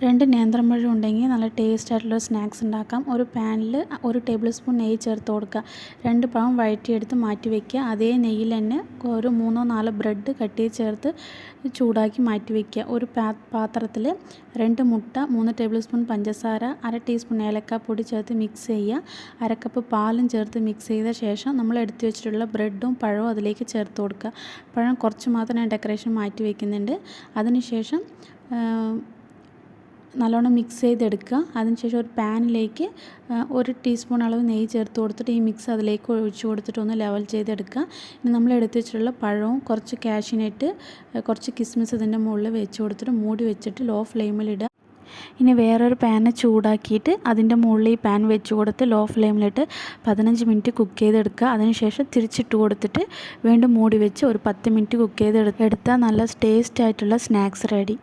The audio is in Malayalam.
2 നേന്ത്രപ്പഴം ഉണ്ടെങ്കിൽ നല്ല ടേസ്റ്റ് ആയിട്ടുള്ള സ്നാക്സ് ഉണ്ടാക്കാം. ഒരു പാനിൽ 1 ടേബിൾ സ്പൂൺ നെയ്യ് ചേർത്ത് കൊടുക്കുക. 2 പഴം വഴറ്റിയെടുത്ത് മാറ്റി വയ്ക്കുക. അതേ നെയ്യിൽ തന്നെ ഒരു 3-4 ബ്രെഡ് കട്ട് ചേർത്ത് ചൂടാക്കി മാറ്റി വയ്ക്കുക. ഒരു പാത്രത്തിൽ 2 മുട്ട, 3 ടേബിൾ സ്പൂൺ പഞ്ചസാര, 1/2 ടീസ്പൂൺ ഏലക്കാപ്പൊടി ചേർത്ത് മിക്സ് ചെയ്യുക. 1 കപ്പ് പാലും ചേർത്ത് മിക്സ് ചെയ്ത ശേഷം നമ്മൾ എടുത്തു വെച്ചിട്ടുള്ള ബ്രെഡും പഴവും അതിലേക്ക് ചേർത്ത് കൊടുക്കുക. പഴം കുറച്ച് മാത്രം ഞാൻ ഡെക്കറേഷൻ മാറ്റി വയ്ക്കുന്നുണ്ട്. അതിനുശേഷം നല്ലോണം മിക്സ് ചെയ്തെടുക്കുക. അതിനുശേഷം ഒരു പാനിലേക്ക് 1 ടീസ്പൂൺ അളവ് നെയ്യ് ചേർത്ത് കൊടുത്തിട്ട് ഈ മിക്സ് അതിലേക്ക് ഒഴിച്ച് കൊടുത്തിട്ട് ഒന്ന് ലെവൽ ചെയ്തെടുക്കുക. ഇനി നമ്മൾ എടുത്ത് വെച്ചിട്ടുള്ള പഴവും കുറച്ച് കാഷ്യൂനട്ട്, കുറച്ച് കിസ്മിസ് ഇതിൻ്റെ മുകളിൽ വെച്ച് കൊടുത്തിട്ട് മൂടി വെച്ചിട്ട് ലോ ഫ്ലെയിമിലിടുക. ഇനി വേറൊരു പാന് ചൂടാക്കിയിട്ട് അതിൻ്റെ മുകളിൽ ഈ പാൻ വെച്ച് കൊടുത്ത് ലോ ഫ്ലെയിമിലിട്ട് 15 മിനിറ്റ് കുക്ക് ചെയ്തെടുക്കുക. അതിനുശേഷം തിരിച്ചിട്ട് കൊടുത്തിട്ട് വീണ്ടും മൂടി വെച്ച് ഒരു 10 മിനിറ്റ് കുക്ക് ചെയ്തെടുത്താൽ നല്ല ടേസ്റ്റ് ആയിട്ടുള്ള സ്നാക്സ് റെഡി.